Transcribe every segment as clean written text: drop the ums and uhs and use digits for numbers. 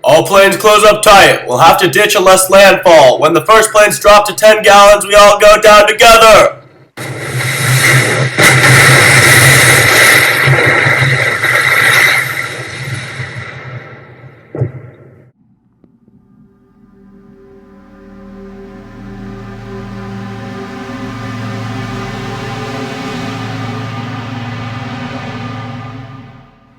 All planes close up tight. We'll have to ditch unless landfall. When the first planes drop to 10 gallons, we all go down together.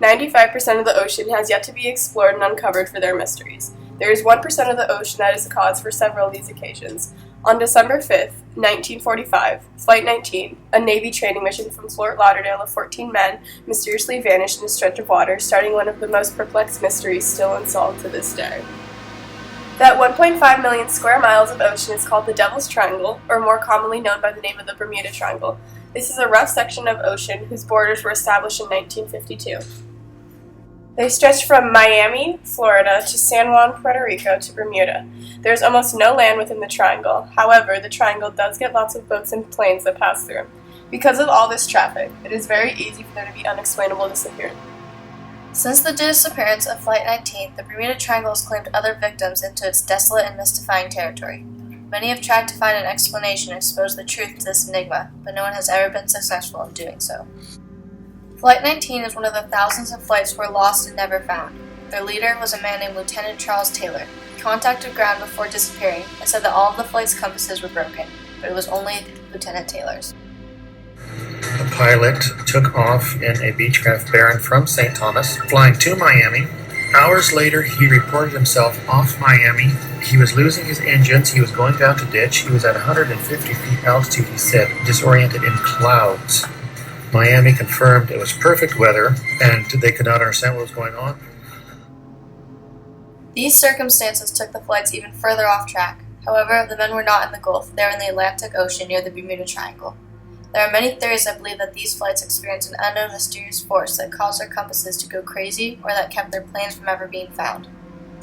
95% of the ocean has yet to be explored and uncovered for their mysteries. There is 1% of the ocean that is the cause for several of these occasions. On December 5, 1945, Flight 19, a Navy training mission from Fort Lauderdale of 14 men, mysteriously vanished in a stretch of water, starting one of the most perplexed mysteries still unsolved to this day. That 1.5 million square miles of ocean is called the Devil's Triangle, or more commonly known by the name of the Bermuda Triangle. This is a rough section of ocean whose borders were established in 1952. They stretch from Miami, Florida, to San Juan, Puerto Rico, to Bermuda. There is almost no land within the triangle. However, the triangle does get lots of boats and planes that pass through. Because of all this traffic, it is very easy for there to be unexplainable disappearance. Since the disappearance of Flight 19, the Bermuda Triangle has claimed other victims into its desolate and mystifying territory. Many have tried to find an explanation and expose the truth to this enigma, but no one has ever been successful in doing so. Flight 19 is one of the thousands of flights who were lost and never found. Their leader was a man named Lieutenant Charles Taylor. He contacted ground before disappearing and said that all of the flight's compasses were broken, but it was only Lieutenant Taylor's. The pilot took off in a Beechcraft Baron from St. Thomas, flying to Miami. Hours later, he reported himself off Miami. He was losing his engines. He was going down to ditch. He was at 150 feet altitude, he said, disoriented in clouds. Miami confirmed it was perfect weather, and they could not understand what was going on. These circumstances took the flights even further off track. However, the men were not in the Gulf. They were in the Atlantic Ocean near the Bermuda Triangle. There are many theories that believe that these flights experienced an unknown mysterious force that caused their compasses to go crazy or that kept their planes from ever being found.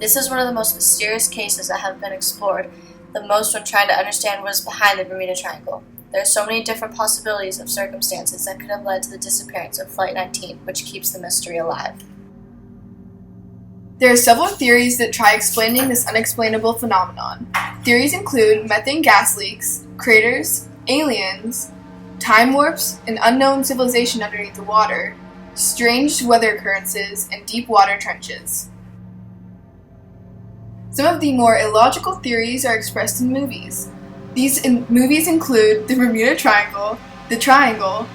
This is one of the most mysterious cases that have been explored, the most when trying to understand what is behind the Bermuda Triangle. There are so many different possibilities of circumstances that could have led to the disappearance of Flight 19, which keeps the mystery alive. There are several theories that try explaining this unexplainable phenomenon. Theories include methane gas leaks, craters, aliens, time warps, an unknown civilization underneath the water, strange weather occurrences, and deep water trenches. Some of the more illogical theories are expressed in movies. These movies include the Bermuda Triangle, the Triangle,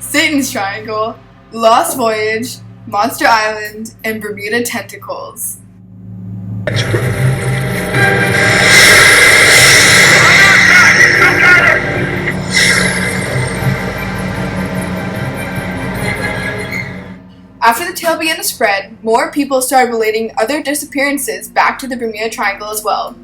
Satan's Triangle, Lost Voyage, Monster Island, and Bermuda Tentacles. After the tale began to spread, more people started relating other disappearances back to the Bermuda Triangle as well.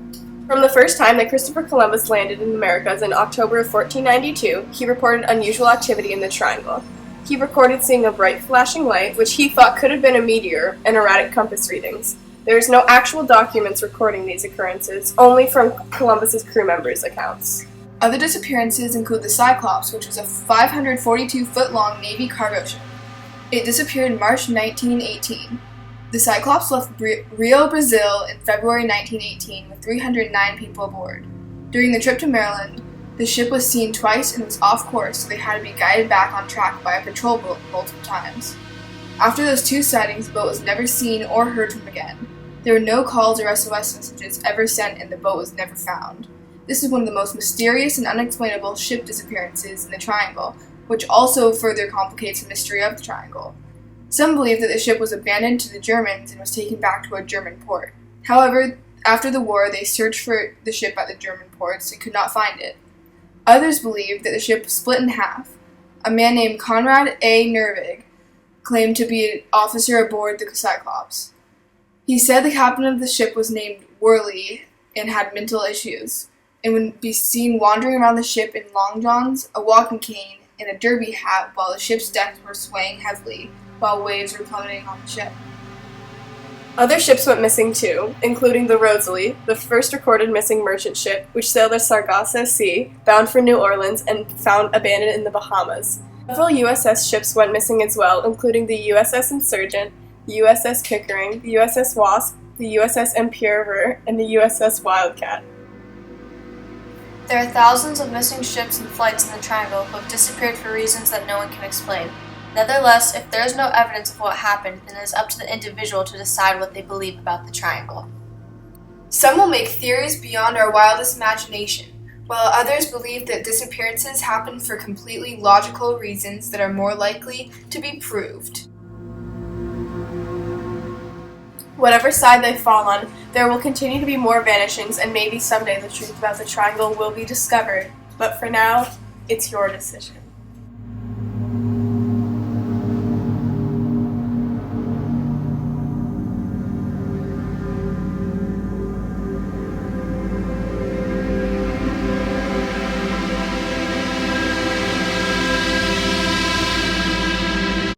From the first time that Christopher Columbus landed in the Americas in October of 1492, he reported unusual activity in the triangle. He recorded seeing a bright flashing light, which he thought could have been a meteor, and erratic compass readings. There is no actual documents recording these occurrences, only from Columbus's crew members' accounts. Other disappearances include the Cyclops, which was a 542-foot-long Navy cargo ship. It disappeared in March 1918. The Cyclops left Rio, Brazil in February 1918 with 309 people aboard. During the trip to Maryland, the ship was seen twice and was off course, so they had to be guided back on track by a patrol boat multiple times. After those two sightings, the boat was never seen or heard from again. There were no calls or SOS messages ever sent, and the boat was never found. This is one of the most mysterious and unexplainable ship disappearances in the Triangle, which also further complicates the mystery of the Triangle. Some believe that the ship was abandoned to the Germans and was taken back to a German port. However, after the war, they searched for the ship at the German ports and could not find it. Others believe that the ship was split in half. A man named Conrad A. Nervig claimed to be an officer aboard the Cyclops. He said the captain of the ship was named Worley and had mental issues, and would be seen wandering around the ship in long johns, a walking cane, and a derby hat while the ship's decks were swaying heavily while waves were plummeting on the ship. Other ships went missing too, including the Rosalie, the first recorded missing merchant ship, which sailed the Sargasso Sea, bound for New Orleans, and found abandoned in the Bahamas. Several USS ships went missing as well, including the USS Insurgent, the USS Pickering, the USS Wasp, the USS Emperor, and the USS Wildcat. There are thousands of missing ships and flights in the Triangle who have disappeared for reasons that no one can explain. Nevertheless, if there is no evidence of what happened, then it is up to the individual to decide what they believe about the Triangle. Some will make theories beyond our wildest imagination, while others believe that disappearances happen for completely logical reasons that are more likely to be proved. Whatever side they fall on, there will continue to be more vanishings, and maybe someday the truth about the Triangle will be discovered. But for now, it's your decision.